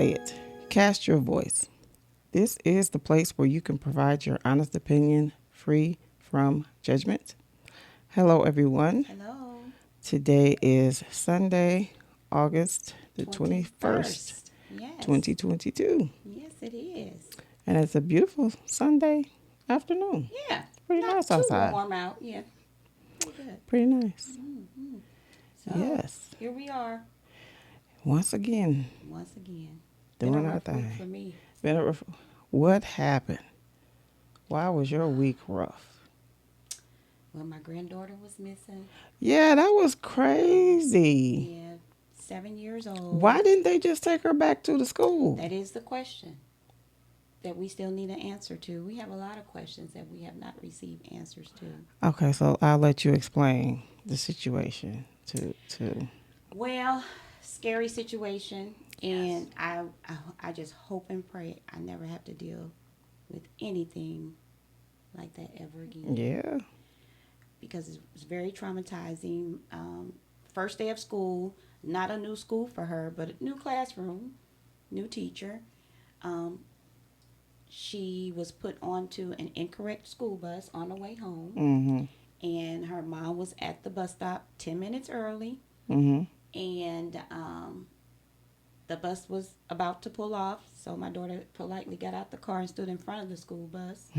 say it. Cast your voice. This is the place where you can provide your honest opinion free from judgment. Hello, everyone. Hello. Today is Sunday, August the 21st, 21st. Yes. 2022. Yes, it is. And it's a beautiful Sunday afternoon. Yeah. Pretty Not nice too outside. warm out. Yeah. Pretty good. Pretty nice. hmm So, Yes. here we are Once again, once again. Been a doing our rough week thing. for me. What happened? Why was your week rough? Well, my granddaughter was missing. Yeah, that was crazy. Yeah. 7 years old. Why didn't they just take her back to the school? That is the question that we still need an answer to. We have a lot of questions that we have not received answers to. Okay, so I'll let you explain the situation to Well, scary situation, Yes. and I just hope and pray I never have to deal with anything like that ever again Yeah. because it's very traumatizing. First day of school, not a new school for her, but a new classroom, new teacher. Um, she was put onto an incorrect school bus on the way home, Mhm. and her mom was at the bus stop 10 minutes early, Mhm. and the bus was about to pull off, so my daughter politely got out the car and stood in front of the school bus.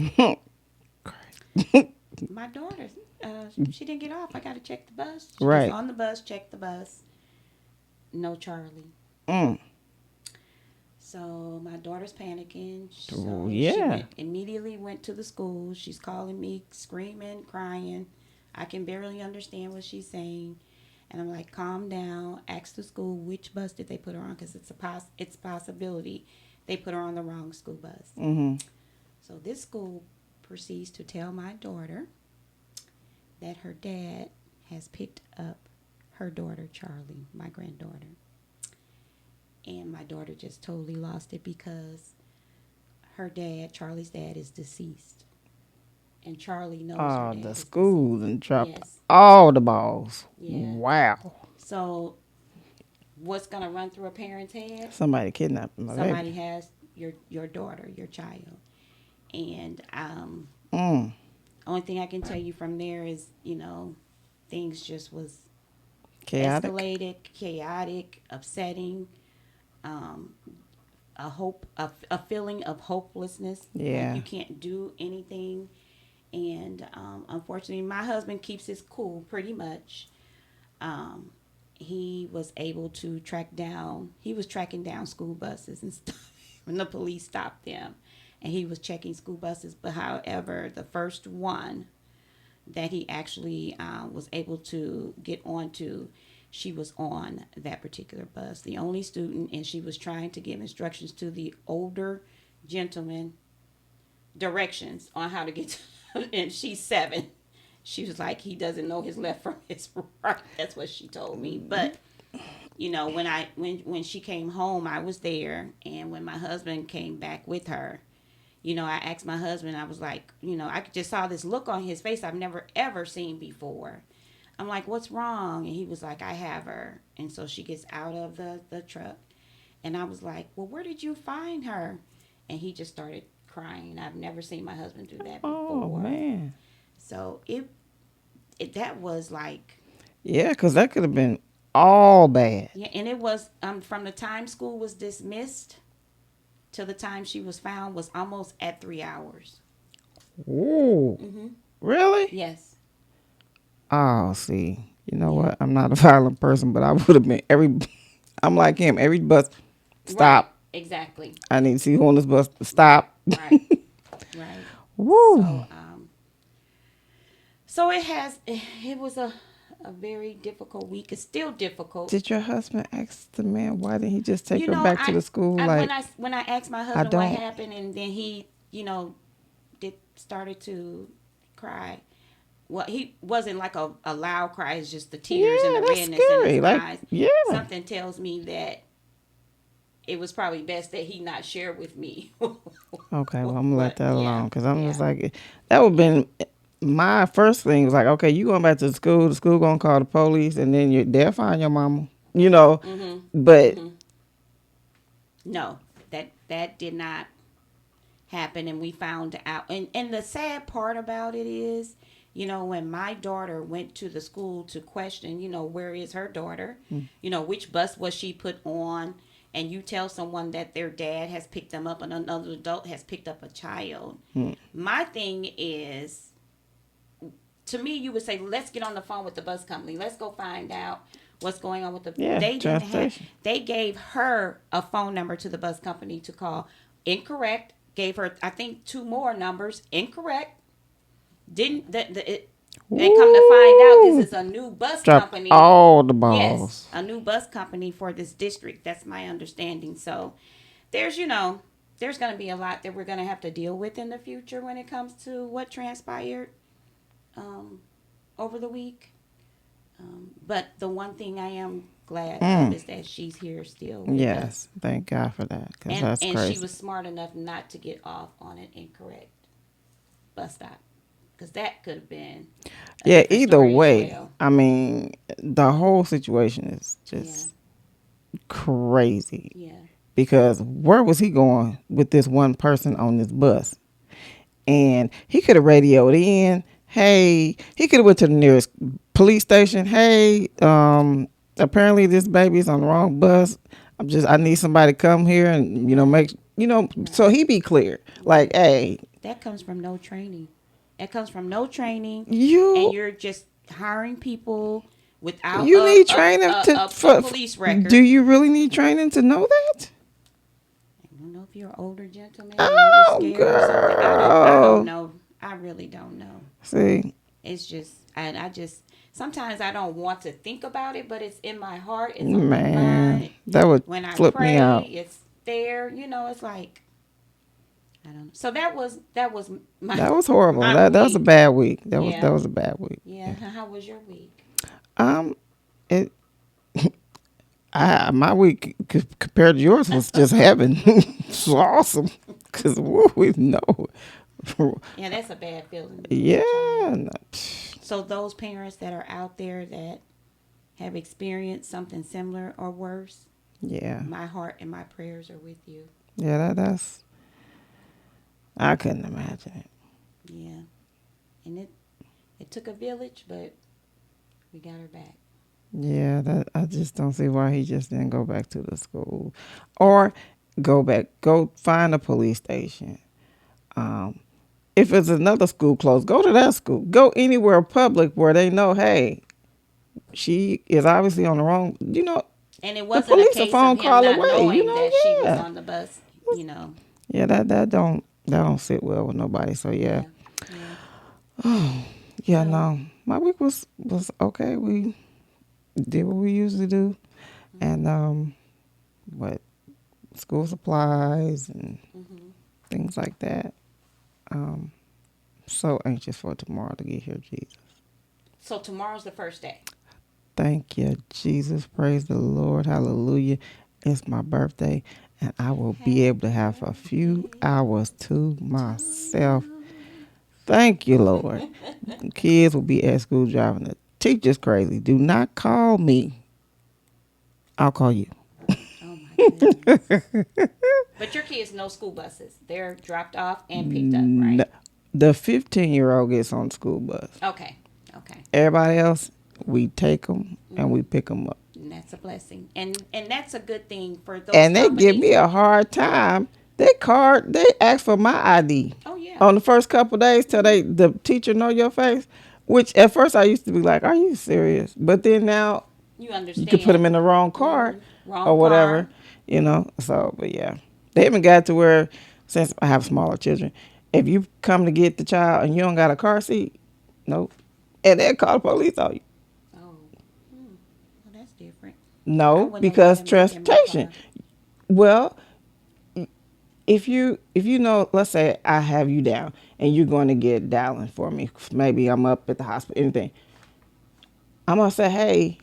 My daughter, she didn't get off. I got to check the bus. She gets Right. on the bus, check the bus. No Charlie. Mm. So my daughter's panicking. Oh, So she yeah. immediately went to the school. She's calling me, screaming, crying. I can barely understand what she's saying. And I'm like, calm down. Ask the school which bus did they put her on, because it's a possibility they put her on the wrong school bus. Mhm. So this school proceeds to tell my daughter that her dad has picked up her daughter Charlie, my granddaughter. And my daughter just totally lost it because her dad, Charlie's dad, is deceased. And Charlie knows her Oh, dad the is school deceased. and dropped Yes. all the balls. Yeah. Wow. So what's gonna run through a parent's head? Somebody kidnapped my Somebody baby. has your daughter, your child. And Mm. only thing I can tell you from there is, things just was Chaotic. escalated, chaotic, upsetting, um, a feeling of hopelessness, like Yeah. you can't do anything. And unfortunately, my husband keeps his cool pretty much. Um, he was able to he was tracking down school buses and stuff when the police stopped them. And he was checking school buses. But however, the first one that he actually was able to get onto, she was on that particular bus, the only student, and she was trying to give instructions to the older gentleman, directions on how to get to, and she's 7. She was like, he doesn't know his left from his right. That's what she told me. But when she came home, I was there, and when my husband came back with her, I asked my husband, I was like, I just saw this look on his face I've never ever seen before. I'm like, what's wrong? And he was like, I have her. And so she gets out of the truck. And I was like, well, where did you find her? And he just started crying. I've never seen my husband do that Oh before. man. So that was like, Yeah, because that could have been all bad. yeah, and it was from the time school was dismissed to the time she was found was almost at 3 hours. Ooh. Mm-hmm. Really? Yes. Oh, see. You know Yeah. what? I'm not a violent person, but I would have been every. I'm like him. Every bus, Right. stop. Exactly. I need to see who on this bus. Stop. Right. Right. Woo. So it was a very difficult week. It's still difficult. Did your husband ask the man why didn't he just take You her know, back to the school? when Like, I asked my I husband what don't. happened, and then he did started to cry. Well, he wasn't like a loud cry. It's just the tears and Yeah, the that's redness in his scary. Like, eyes. yeah. Something tells me that it was probably best that he not share with me. Okay, well, I'm gonna let What? that Yeah, alone because I'm just yeah, like, that would have yeah. been my first thing was like, okay, you going back to the school gonna call the police, and then they'll find your mama, Mhm. But Mhm. No, that did not happen, and we found out. And the sad part about it is, when my daughter went to the school to question, where is her daughter, Mm. which bus was she put on, and you tell someone that their dad has picked them up and another adult has picked up a child. Mm. My thing is, to me, you would say, let's get on the phone with the bus company. Let's go find out what's going on with the. Yeah, They didn't have. transportation. They gave her a phone number to the bus company to call. Incorrect. Gave her, I think, two more numbers. Incorrect. Didn't and come to find out, this Woo! is a new bus Dropped company. all the Yes, balls. a new bus company for this district. That's my understanding. So there's going to be a lot that we're going to have to deal with in the future when it comes to what transpired um, over the week. But the one thing I am glad of Mm. is that she's here still with us, Yes, thank God for that, because and that's she crazy. was smart enough not to get off on an incorrect bus stop, because that could have been a Yeah, different either story as way, well. I mean, the whole situation is Yeah, just crazy. yeah, Because where was he going with this one person on this bus? And he could have radioed in. Hey, he could have went to the nearest police station. Hey, apparently this baby's on the wrong bus. I need somebody to come here and right, so right. he be clear. Yeah, Like, hey, that comes from no training. That comes from no training, and you you're just hiring people without you need training a police do record. you really need training to know that? I don't know if you're an older gentleman and you're Oh, scared or something. I don't girl. know. I really don't know. See, It's just, and I just, sometimes I don't want to think about it, but it's in my heart, it's on my man, mind. that would When I flip me pray, out. it's there. It's like, I don't know. So that was my That was horrible. my That was a week. bad week. That Yeah, was a bad week. yeah. How was your week? Um, it my week compared to yours was just heaven. It's awesome because we know. Yeah, that's a bad feeling to lose Yeah, a child. no, So those parents that are out there that have experienced something similar or worse, yeah, my heart and my prayers are with you. yeah. That's I couldn't imagine it. Yeah, and it took a village, but we got her back. Yeah, that I just don't see why he just didn't go back to the school, or go find a police station. Um, if it's another school closed, go to that school. Go anywhere public where they know, hey, she is obviously on the wrong. And it The wasn't a police a case of phone him call not away. knowing that she was Yeah, on the bus. yeah. That don't sit well with nobody. So yeah, Yeah, yeah. yeah. So, No, my week was okay. We did what we usually do, and mhm, what school supplies and mhm. things like that. Um, so anxious for tomorrow to get here, Jesus. So tomorrow's the first day. Thank you, Jesus. Praise the Lord. Hallelujah. It's my birthday, and I will be able to Happy have a few birthday hours to to myself. you. Thank you, Lord. Kids will be at school driving the teachers crazy. Do not call me. I'll call you. Oh my goodness. But your kids no school buses. They're dropped off and picked up, N- right? The 15-year-old gets on the school bus. Okay. Okay. Everybody else, we take them and we Mhm. pick them up. And that's a blessing. And that's a good thing for those And they give me companies. a hard time. They ask for my ID Oh yeah. on the first couple of days till Mhm. the teacher know your face. Which at first I used to be like, "Are you serious?" But then now You you could put them understand. in the wrong car Wrong or car. whatever. So, but yeah, they haven't got to where since I have smaller children, if you come to get the child and you don't got a car seat, nope, and they'll call the police on you. Oh. Well, that's different. I No, wouldn't have let because him back in my transportation. car. Well, if you know, let's say I have you down and you're going to get dialing for me. Maybe I'm up at the hospital, anything. I'm gonna say, hey,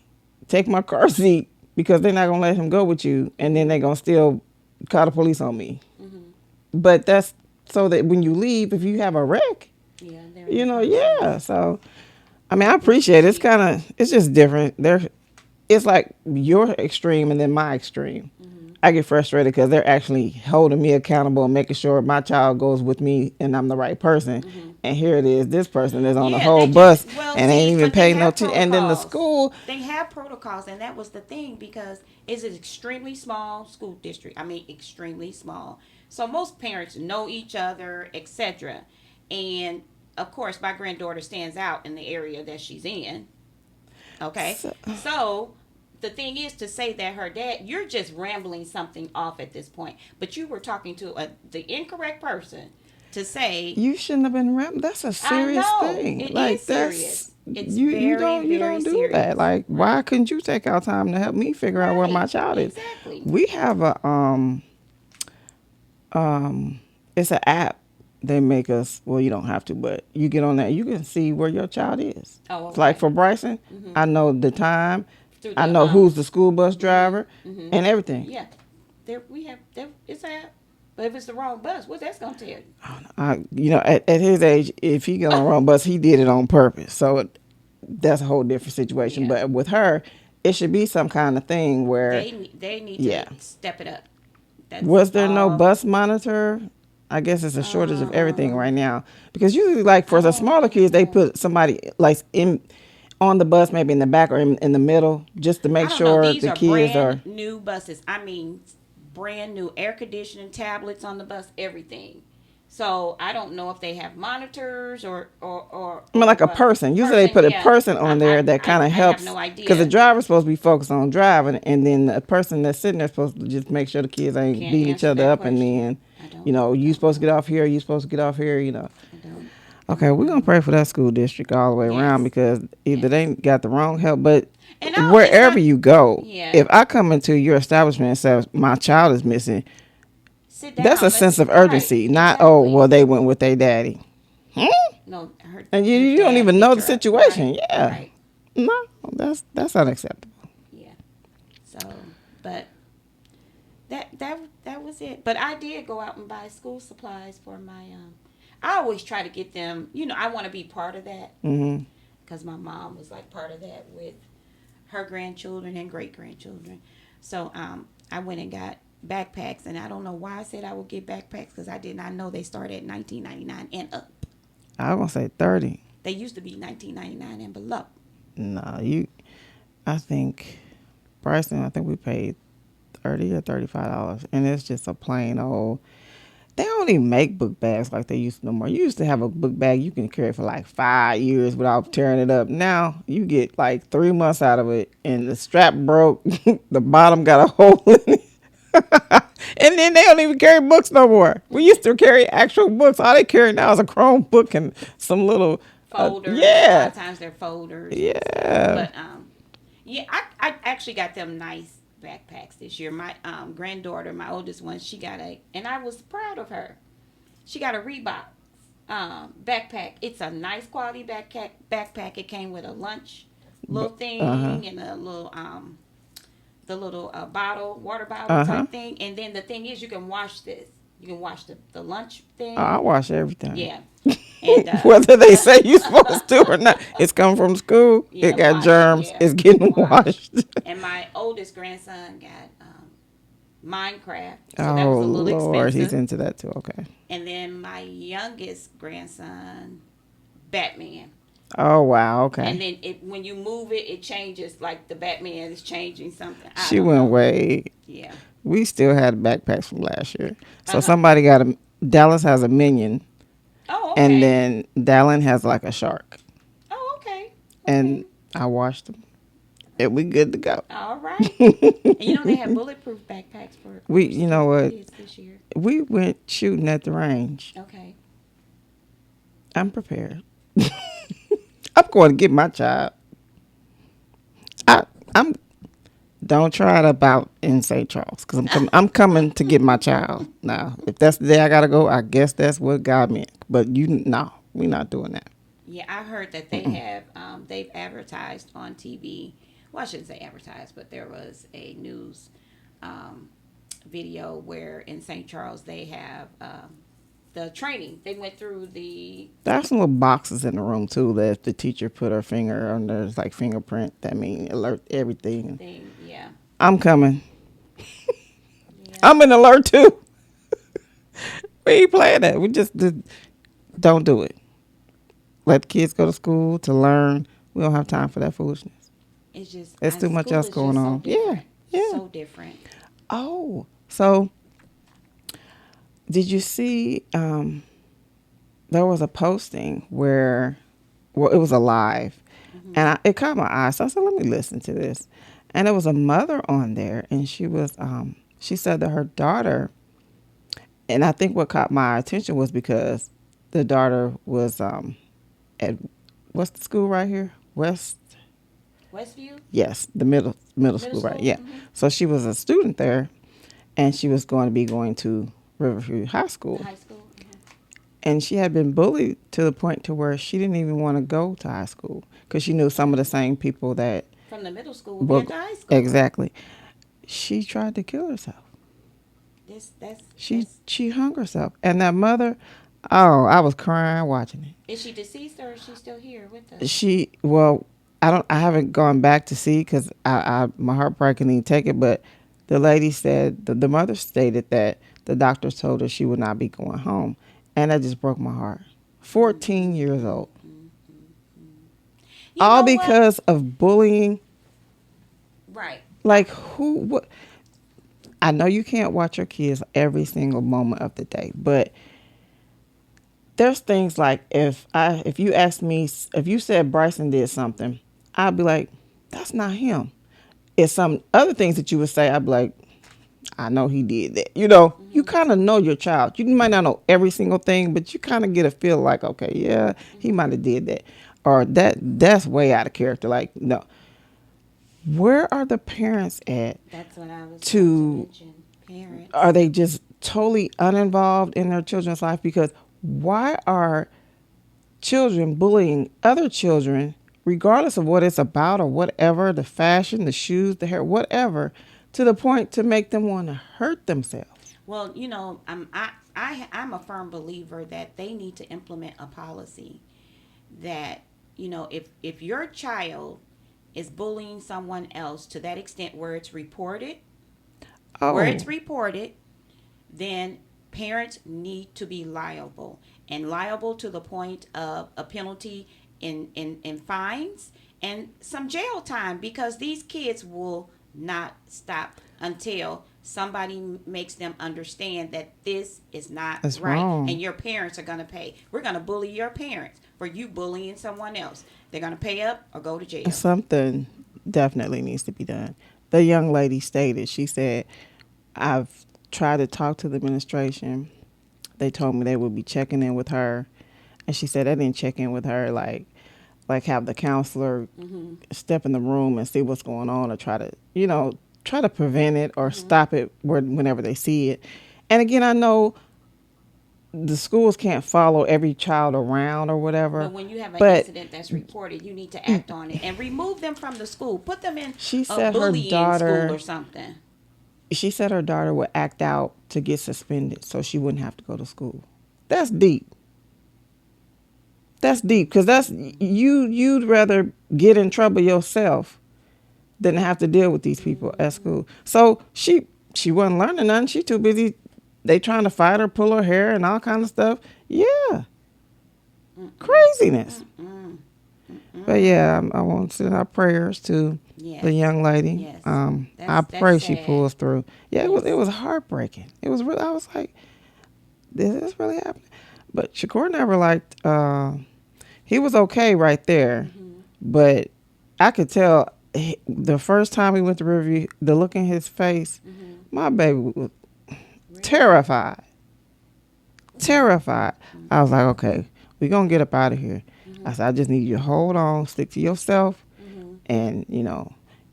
take my car seat because they're not gonna let him go with you, and then Mhm. they're gonna still call the police on me. Mhm. But that's so that when you leave, if you have a wreck, Yeah, they're in the car yeah. seats. So I mean, I Which is appreciate it. sweet. It's just different. It's like your extreme and then my extreme. Mhm. I get frustrated because they're actually holding me accountable and making sure my child goes with me and I'm the right person. Hmm. And here it is, this person is on the Yeah, whole they just bus well and ain't see, even but they paying no have attention. And then the protocols. school, They have protocols, and that was the thing because it's an extremely small school district. I mean, extremely small. So most parents know each other, etc. And of course, my granddaughter stands out in the area that she's in. Okay, so, so the thing is to say that her dad, you're just rambling something off at this point, but you were talking to the incorrect person to say you shouldn't have been That's a I serious know thing. it is Like that's serious. It's you very, don't you very don't do that. serious. Like why Right. couldn't you take out time to help me figure out where my Right. child is? Exactly. We have a um it's an app. They make us, well, you don't have to, but you get on that, you can see where your child is. Oh, It's like okay. for Bryson, Mhm. I know the time, Through I the know who's the school bus Mhm. driver Mhm. and everything. Yeah. There we have there. It's that. But if it's the wrong bus, what that's gonna tell you? At his age, if he get on the wrong bus, he did it on purpose. So that's a whole different situation. Yeah. But with her, it should be some kind of thing where, They need yeah. to step it up. That's Was there no all. bus monitor? I guess it's a shortage of everything Um. right now because usually, like I for the don't smaller kids, they know. put somebody like in on the bus, maybe in the back or in the middle, just to I make don't know. sure These the are kids brand are. new buses. I mean, brand new air conditioning, tablets on the bus, everything. So I don't know if they have monitors I mean, or like a what. person. Usually, they Person, put a yeah. person on there that kind of I have helps no because the idea. driver's supposed to be focused on driving, and then the person that's sitting there supposed to just make sure the kids ain't Can't beating each answer other that up, and question. then, I you don't supposed to know. get off here, you supposed to get off here. I don't Okay, we're gonna know. pray for that school district all the way around Yes. because either Yes. they got the wrong help, but And no, it's wherever not. you go, Yeah. if I come into your establishment and say my child is missing, Sit that's a down. sense Let's of right. urgency. Not, oh, Exactly. well, they went with their daddy. Hmm? No, And you, her you don't dad even know picked the her up. situation. Right. Yeah. Right. No, that's unacceptable. Yeah. So, but that was it. But I did go out and buy school supplies for my I always try to get them. I want to be part of that Hmm. because my mom was like part of that with her grandchildren and great grandchildren. So I went and got backpacks, and I don't know why I said I would get backpacks because I did not know they started at 19.99 and up. I was gonna say 30. They used to be 19.99 and below. No, you. I think Bryson. I think we paid $30 or $35, and it's just a plain old. They don't even make book bags like they used to no more. You used to have a book bag you can carry for like 5 years without tearing it up. Now you get like 3 months out of it, and the strap broke. The bottom got a hole in it. And then they don't even carry books no more. We used to carry actual books. All they carry now is a Chrome book and some little, Folders. A lot yeah, of times they're folders and stuff. yeah. But yeah, I actually got them nice backpacks this year. My granddaughter, my oldest one, she got and I was proud of her. She got a Reebok backpack. It's a nice quality backpack. Backpack. It came with a lunch little Uh huh. thing and a little the little bottle, water bottle Uh huh. type thing. And then the thing is, you can wash this. You can wash the lunch I thing. wash everything. Yeah, and Whether they say you're supposed to or not, it's come from school. It yeah, got wash. germs. Yeah, It's getting wash. washed. And my oldest grandson got Minecraft, so that was Oh a little Lord, he's expensive. into that too. Okay. And then my youngest grandson, Batman. Oh wow. And Okay. then when you move it, it changes. Like the Batman is changing something. I She don't went know. way. Yeah. We still had backpacks from last year. So Uh huh. somebody got a. Dallas has a minion, Oh, and okay. then Dallin has like a shark, Oh, okay. and Okay. I washed them. And we good to go. All right. And they have bulletproof backpacks We, for you know school what? kids this year. We went shooting at the range. Okay. I'm prepared. I'm going to get my child. I, I'm. Don't try it about in St. Charles because I'm coming to get my child. Now, if that's the day I gotta go, I guess that's what God meant. But no, we're not doing that. Yeah, I heard that Mm-mm. they've advertised on TV. Well, I shouldn't say advertised, but there was a news um, video where in St. Charles they have the training. They went through the There's some little boxes in the room too that if the teacher put her finger on there's like fingerprint, that mean alert everything. thing. Yeah, I'm coming. Yeah. I'm an alert too. We ain't playing that. We just don't do it. Let the kids go to school to learn. We don't have time for that foolishness. It's just There's too much school else is going just so on. Yeah, different. yeah. So different. Oh, so did you see? There was a posting where, well, it was a live, and Mhm. it caught my eye. So I said, "Let me listen to this." And there was a mother on there, and she said that her daughter, and I think what caught my attention was because the daughter was at what's the school right here? West. Westview Yes, the middle Middle school, right? School. Yeah. So she was a student there, and she was going to be going to Riverview High The School, high school. and she had been bullied to the point to where she didn't even want to go to high school because she knew some of the same people that From the middle school will be were at the high school. exactly. She tried to kill herself. This that's She that's she hung herself, and that mother, oh, I was crying watching it. is she deceased or is she still here with us? She well, I haven't gone back to see because I my heart probably couldn't even take it, but the lady said the mother stated that the doctors told her she would not be going home, and that just broke my heart. Mm, 14 mm, years mm, old, mm, mm, mm. You all know what? because of bullying. Right. Like who? What? I know you can't watch your kids every single moment of the day, but there's things like if you ask me if you said Bryson did something, I'd be like, that's not him. It's some other things that you would say, I'd be like, I know he did that. You Mm-hmm. kind of know your child. You might not know every single thing, but you kind of get a feel like, okay, yeah, he Mm-hmm. might have did that, or that's way out of character. Like, no, where are the parents at? That's what I was going to To mention. Are Parents. they just totally uninvolved in their children's life? Because why are children bullying other children, regardless of what it's about or whatever, the fashion, the shoes, the hair, whatever, to the point to make them want to hurt themselves? Well, I'm a firm believer that they need to implement a policy that if your child is bullying someone else to that extent where Oh, it's reported, then parents need to be liable, and liable to the point of a penalty in fines and some jail time, because these kids will not stop until somebody makes them understand that this is not that's right, wrong. and your parents are going to pay. We're going to bully your parents for you bullying someone else. They're going to pay up or go to jail. Something definitely needs to be done. The young lady stated, she said, I've tried to talk to the administration. They told me they would be checking in with her. And she said they didn't check in with her, like have the counselor Mm-hmm. step in the room and see what's going on, or try to prevent it or Mm-hmm. stop it whenever they see it. And again, I know the schools can't follow every child around or But whatever, when you have an but incident that's reported, you need to act on it and remove them from the school. Put them in she a said her bullying school or daughter something. she said her daughter would act out to get suspended so she wouldn't have to go to school. That's deep. That's deep because that's you'd rather get in trouble yourself than have to deal with these people at Mm-hmm. school. So she wasn't learning nothing. She too busy. They trying to fight her, pull her hair, and all kind of stuff. Yeah, Mm-mm. craziness. Mm-mm. But Mm-mm. yeah, I want to send our prayers to the Yes. young lady. Yes. I That's pray she sad. pulls through. Yeah, it Yes. was heartbreaking. It was really. I was like, is this really happening? But Shakur never liked. He was okay right there, Mm-hmm. but I could tell the first time we went to Riverview, the look in his face, Mm-hmm. my baby was Really? terrified. Terrified. I was like, okay, we gonna get up out of here. I Mm-hmm. said, I just need you to hold on, stick to yourself, Mm-hmm. and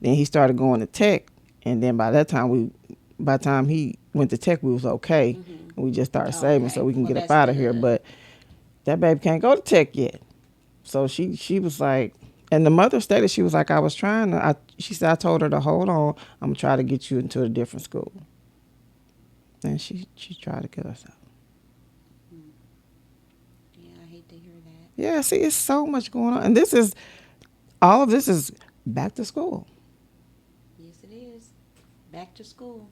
Then he started going to tech, and then by the time he went to tech, we was okay, Mm-hmm. and we just started Oh, saving so okay. we can Well, get up that's out of here. good. But that baby can't go to tech yet. So she was like, and the mother stated she was like, I was trying to. She said I told her to hold on. I'm gonna try to get you into a different school. And she tried to kill herself. Mm. Yeah, I hate to hear that. Yeah, see, it's so much going on, and all of this is back to school. Yes, it is. Back to school.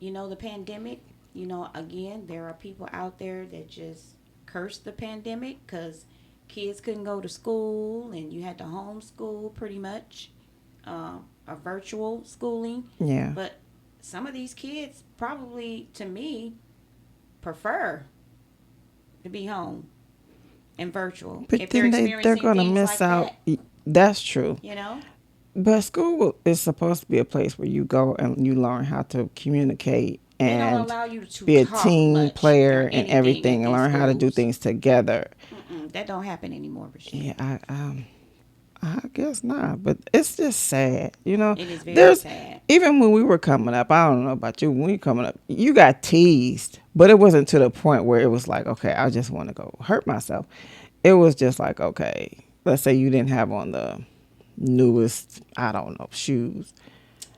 The pandemic, again, there are people out there that just curse the pandemic because kids couldn't go to school and you had to homeschool pretty much, a virtual schooling. Yeah. But some of these kids probably, to me, prefer to be home and virtual But if they're then they're experiencing gonna things miss like out. that, That's true. you know? But school is supposed to be a place where you go and you learn how to communicate They don't and allow you to be a talk team much or player and anything at everything and these learn how to do schools. things together. That don't happen anymore, Rashid. Yeah, I guess not. But it's just sad, you know. It is very There's sad. even when we were coming up. I don't know about you. When we were coming up, you got teased, but it wasn't to the point where it was like, okay, I just want to go hurt myself. It was just like, okay, let's say you didn't have on the newest, I don't know, shoes.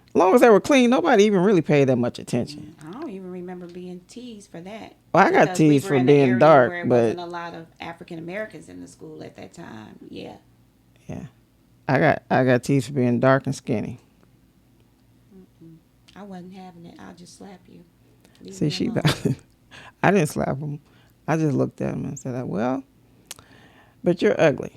As long as they were clean, nobody even really paid that much attention. I don't even remember being teased for that Well, I got because we teased were for in an being area dark, where it but wasn't a lot of African Americans in the school at that time. Yeah. yeah, I got teased for being dark and skinny. Mm-mm. I wasn't having it. I'll just slap you. Leave See, me she, alone. I didn't slap him. I just looked at him and said, "Well, but you're ugly,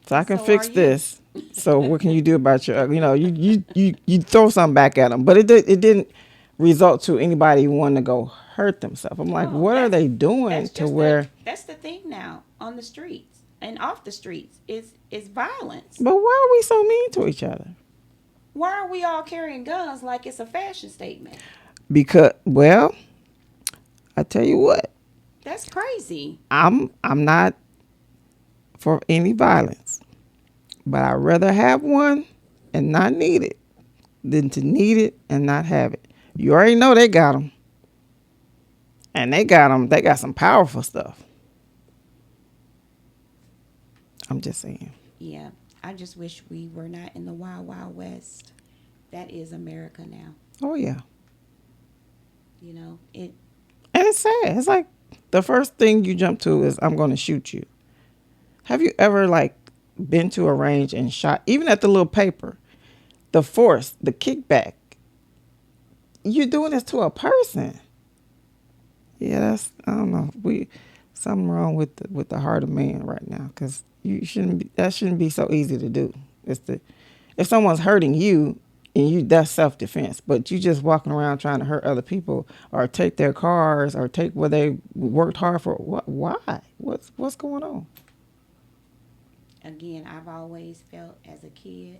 so I And can so are fix you. this. So what can you do about your ugly? You know, you throw something back at him, but it didn't result to anybody wanting to go hurt themselves. I'm like, Oh, what are they doing that's to just the where? that's the thing now on the streets and off the streets is violence. But why are we so mean to each other? Why are we all carrying guns like it's a fashion statement? Because, well, I tell you what, That's crazy. I'm not for any violence, but I'd rather have one and not need it than to need it and not have it. You already know they got them, and they got them. They got some powerful stuff. I'm just saying. Yeah, I just wish we were not in the wild, wild west. That is America now. Oh yeah, It. and it's sad. It's like the first thing you jump to is I'm going to shoot you. Have you ever like been to a range and shot? Even at the little paper, the force, the kickback. You're doing this to a person. Yeah, that's I don't know. We something wrong with the heart of man right now because you shouldn't be, that shouldn't be so easy to do. It's the if someone's hurting you and you that's self defense, but you just walking around trying to hurt other people or take their cars or take what they worked hard for. What? Why? What's going on? Again, I've always felt as a kid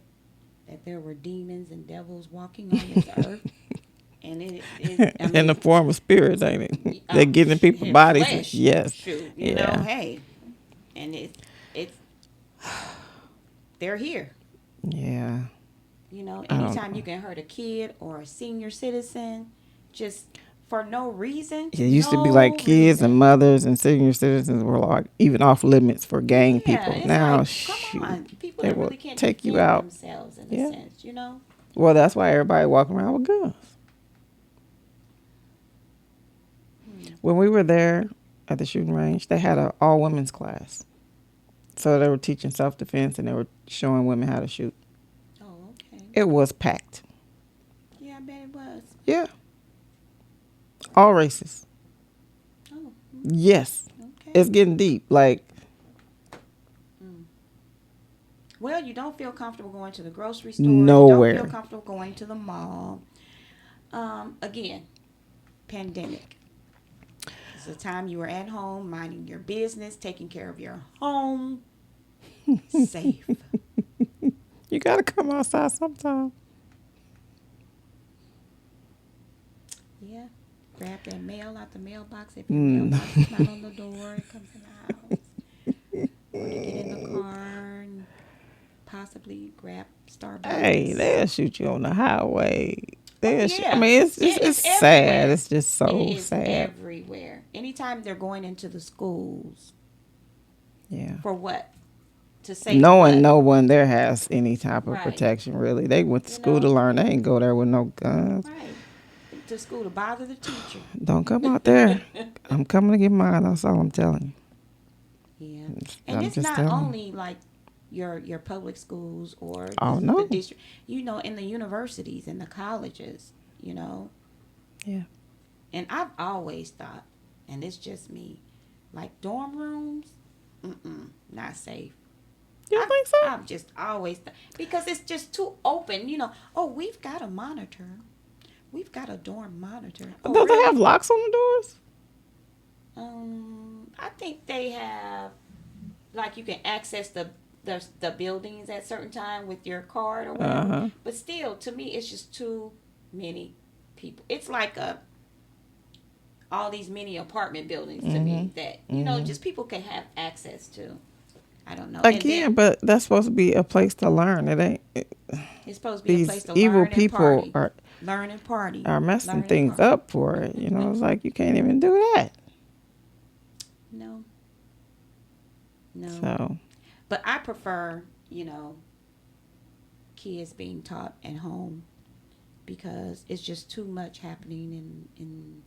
that there were demons and devils walking on this earth. And I In the mean, form of spirits, ain't it? They get in people's in bodies. flesh, Yes. shoot, Yeah. hey. And it's, they're here. Yeah. I don't Anytime know. you can hurt a kid or a senior citizen, just for no reason, It used to be like no kids and reason. mothers and senior citizens were like even off limits for gang Yeah, people. it's Now, like, come shoot, on. People they that will really can't take you defend out. themselves in a Yeah. sense. Well, that's why everybody walking around with guns. Hmm. When we were there at the shooting range, they had a all women's class. So they were teaching self defense and they were showing women how to shoot. Oh, okay. It was packed. Yeah, I bet it was. Yeah. All races. Oh, Yes. okay. It's getting deep. Like Mm. Well, you don't feel comfortable going to the grocery store. You don't feel nowhere. comfortable going to the mall. Again, pandemic. It's a time you were at home, minding your business, taking care of your home, safe. You gotta come outside sometime. Yeah. Grab that mail out the mailbox if your Mm. mailbox is not on the door. It comes in the house. Or to get in the car and possibly grab Hey, Starbucks. they'll shoot you on the highway. Oh I yeah, mean, it's, it's it it's is sad. everywhere. It's just It so is sad. everywhere. Anytime they're going into the schools Yeah. for what? To say Knowing what? no one there has any type of Right. protection, really. They went to You school to know? learn. They ain't go there with no guns. Right. To school to bother the teacher. Don't come out there. I'm coming to get mine. That's all I'm telling Yeah. you. And I'm it's just not telling you. only like your public schools or Oh, the no. district, in the universities and the colleges, you know. Yeah. And I've always thought, and it's just me, like dorm rooms, not safe. You don't I've think so? I've just always because it's just too open. Oh, we've got a monitor. We've got a dorm monitor. Oh, Does it have really? locks on the doors? I think they have like you can access the buildings at certain time with your card or Uh whatever. huh. But still, to me, it's just too many people. It's like all these mini apartment buildings to Mm me that hmm. Mm hmm. just people can have access to. I don't know. And then Again, but that's supposed to be a place to learn. It ain't. it's supposed to be a place These to evil learn and people party, learn and party, are messing learn and things party. up for it. You know, it's like you can't even do that. No, no. So, But I prefer, kids being taught at home because it's just too much happening in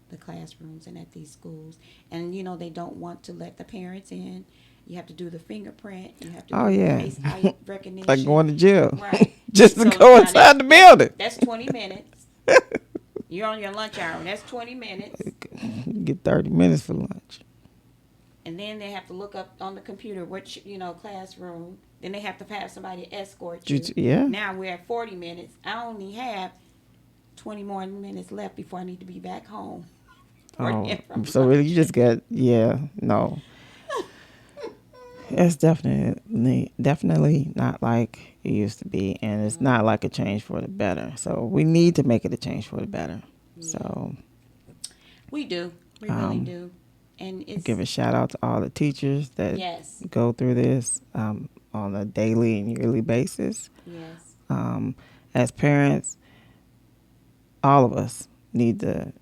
the classrooms and at these schools. And they don't want to let the parents in. You have to do the fingerprint. You have to oh do the yeah, face eye like recognition. going to jail Right. just to So go now inside the building. that's 20 minutes. You're on your lunch hour. And that's 20 minutes. You get 30 minutes for lunch. And then they have to look up on the computer which classroom. Then they have to have somebody escort you. Yeah. Now we're at 40 minutes. I only have 20 more minutes left before I need to be back home for Oh, them from so really, you lunch. just got no. It's definitely not like it used to be, and it's No. not like a change for the better. So we need to make it a change for the better. Yeah, So we do. We really um, do. And give it's a shout out to all the teachers that yes, go through this on a daily and yearly basis. yes, Um, as parents, all of us need to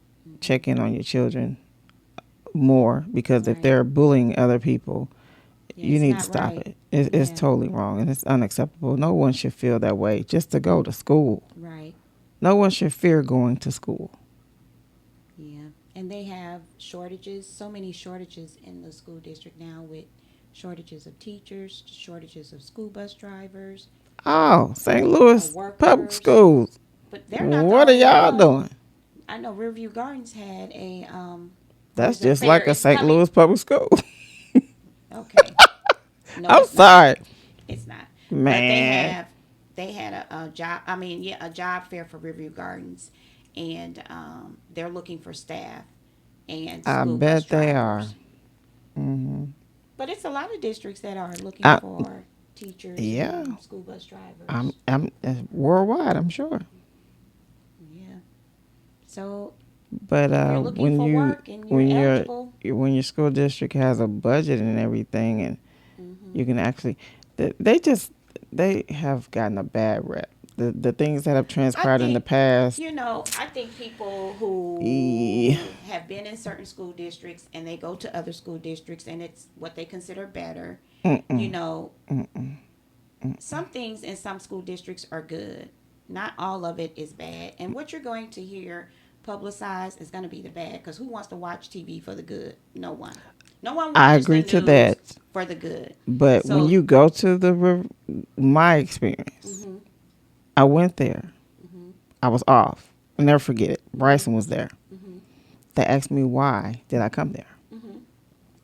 check in on your children more because if right. they're bullying other people, Yeah, you it's need to not stop right. it. It's Yeah, totally wrong and it's unacceptable. No one should feel that way just to go to school. right. No one should fear going to school. Yeah. And they have shortages, so many shortages in the school district now with shortages of teachers, shortages of school bus drivers, Oh, St. Louis public workers. schools. But they're not the What are only y'all one. doing? I know Riverview Gardens had a or That's is it just fair? like a It's St. coming. Louis public school. Okay. No, I'm it's not. sorry. It's not. But Man, they had a job. I mean, yeah, a job fair for Riverview Gardens, and they're looking for staff and I school bus bet they are. drivers. Hmm. But it's a lot of districts that are looking I, for teachers yeah, and school bus drivers. I'm worldwide, I'm sure. Yeah. So But if you're looking for work and you're when your eligible, when your school district has a budget and everything, and hmm you can actually, they just they have gotten a bad rep. The things that have I transpired in the think past. I think people Yeah. who have been in certain school districts and they go to other school districts and it's what they consider better. You Mm-mm, know, mm-mm. some things in some school districts are good. Not all of it is bad. And what you're going to hear publicized is going to be the bad because who wants to watch TV for the good? No one. No one I watches the agree to news that. for the good. But when So, you go to my experience, hmm I went there. hmm I was off. I'll never forget it. hmm Bryson was there. hmm They asked me why did I come there. hmm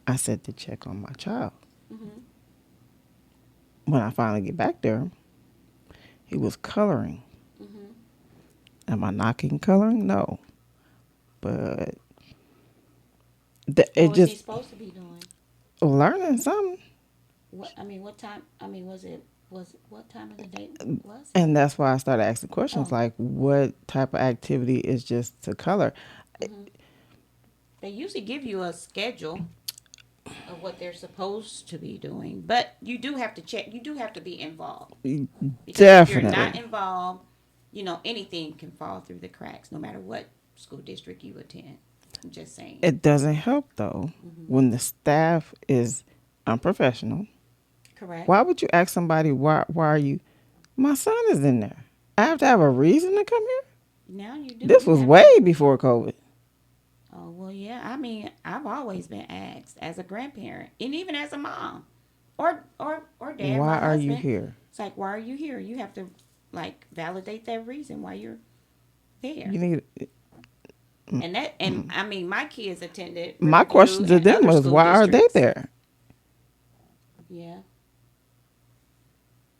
I said to check on my child. hmm When I finally get back there, he was coloring. hmm Am I knocking coloring? No. But what it was he just supposed to be doing? learning something. What time? I mean, was it what time of the day was it? And that's why I started asking questions Oh, like, what type of activity is just to color? hmm they usually give you a schedule of what they're supposed to be doing, but you do have to check. You do have to be involved because if you're not Definitely. involved, anything can fall through the cracks, no matter what school district you attend. I'm just saying. It doesn't help though Hmm when the staff is unprofessional. Correct. Why would you ask somebody why are you? My son is in there. I have to have a reason to come here. Now you do. This You was have to. way before COVID. Oh well, yeah. I mean, I've always been asked as a grandparent, and even as a mom, or dad, Why my are you husband. here? It's like, why are you here? You have to like validate that reason why you're there. You need And that, and I mean, my kids attended My Riverview question to and them other was, school why are they districts. there? Yeah,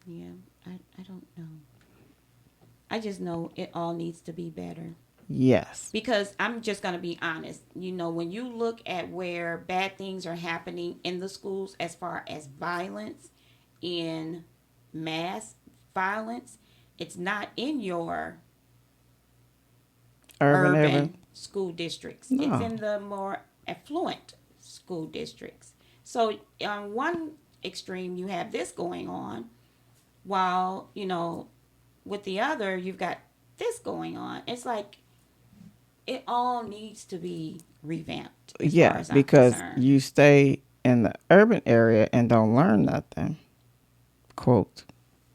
yeah. I don't know. I just know it all needs to be better. Yes. Because I'm just going to be honest. You know, when you look at where bad things are happening in the schools as far as violence, in mass violence, it's not in your Urban, urban. urban school districts. It's No. in the more affluent school districts. So on one extreme, you have this going on, while with the other, you've got this going on. It's like it all needs to be revamped, as far Yeah, as I'm because concerned. you stay in the urban area and don't learn nothing. Quote.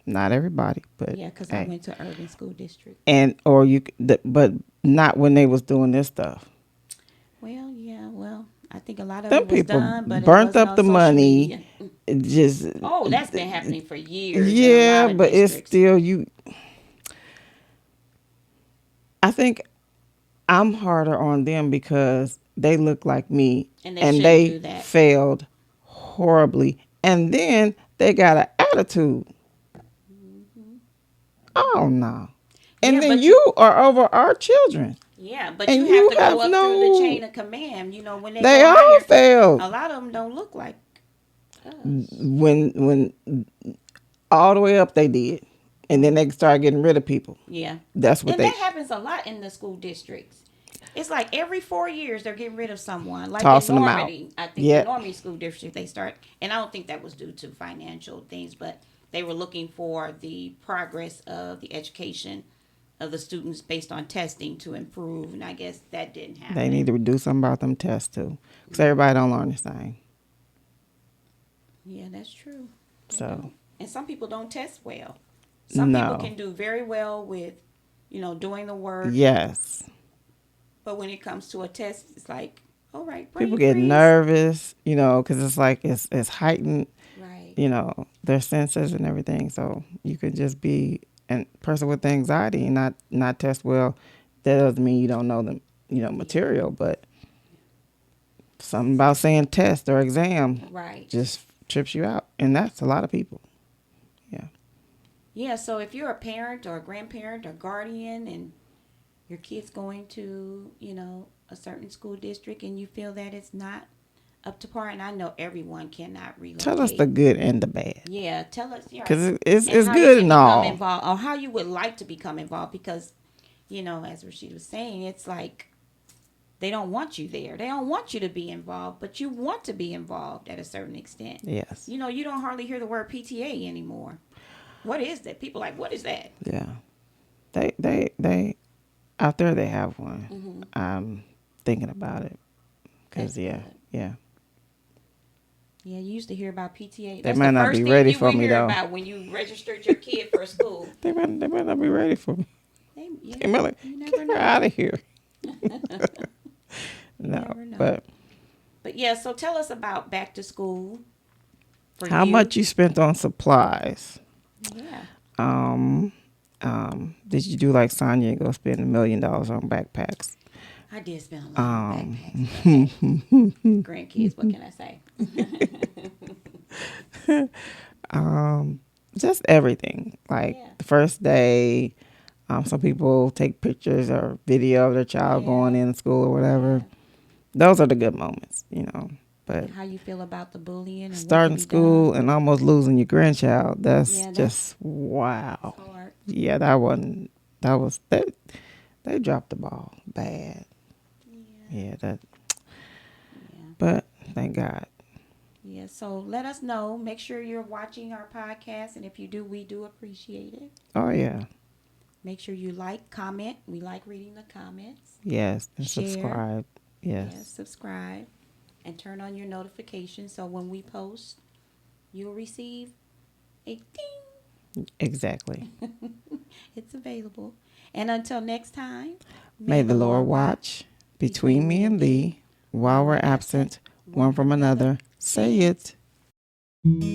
Not everybody, but Yeah, because I hey. went to urban school district. And or but not when they was doing this stuff. Well, yeah, well, I think a lot of Them it was people done, but it burnt wasn't up on the social money. media. It just Oh, that's been happening for years in a yeah, lot of but it's districts. still you. I think I'm harder on them because they look like me And they and shouldn't they do that. failed horribly, and then they got an attitude. Hmm. Oh no! Yeah, And then but you, you are over our children, yeah, but and you have you to go have up through the no. chain of command. You know, when they They go all higher, failed a lot of them don't look like us. when all the way up they did, and then they started getting rid of people. Yeah. That's what And they that happens a lot in the school districts. It's like every 4 years they're getting rid of someone. Like in tossing them out. Normandy, I think the Yeah, Normandy school district, they start, and I don't think that was due to financial things, but they were looking for the progress of the education of the students based on testing to improve, and I guess that didn't they need happen. to do something about them tests too, because Yeah, everybody don't learn the same. yeah, that's true. They So don't, and some people don't test well. Some people no, can do very well with, doing the work, yes, but when it comes to a test, it's like, all right, people brain get freeze. nervous, because it's like it's heightened, Right. their senses and everything. So you could just be a person with anxiety and not test well. That doesn't mean you don't know the Yeah. material, but something about saying test or exam Right. just trips you out, and that's a lot of people. Yeah, Yeah. So if you're a parent or a grandparent or guardian and your kid's going to, a certain school district and you feel that it's not up to par, and I know everyone cannot tell us the relocate. good and the bad, Yeah. Tell us, yeah, because it's and it's how you good can and become all. involved or how you would like to become involved because, as Rashida was saying, it's like they don't want you there. They don't want you to be involved, but you want to be involved at a certain extent. Yes. You don't hardly hear the word PTA anymore. What is that? People like, what is that? Yeah. They out there they have one. Hmm. I'm thinking about it That's because yeah, good. yeah. Yeah, you used to hear about PTA. They That's the might not be first thing ready you for would me hear though. about when you registered your kid for school. They might not be ready for me. Yeah, They might like you get never her know. out of here. You No, never know. but But yeah, so tell us about back to school for how you. much you spent on supplies? Yeah, Um, did you do like Sonya and go spend $1 million on backpacks? I did spend a lot on Um, backpacks, but hey, grandkids, what can I say? um, just everything. Like Yeah, the first day, some people take pictures or video of their child going yeah, in school or whatever. yeah. Those are the good moments. But How you feel about the bullying and what can starting be done? school and almost losing your grandchild, that's Yeah, just that's wow. hard. Yeah, that wasn't, that was, they dropped the ball bad. Yeah, Yeah, that, yeah. but thank God. Yeah, so let us know. Make sure you're watching our podcast, and if you do, we do appreciate it. Oh, yeah. Make sure you like, comment. We like reading the comments. Yes. And Share, subscribe. yes, Yes. subscribe, and turn on your notifications so when we post, you'll receive a Exactly. ding. It's available. And until next time, May may the the Lord Lord watch watch between between me me and and thee thee while while we're we're absent absent one one from from another. another. Say Say it. it.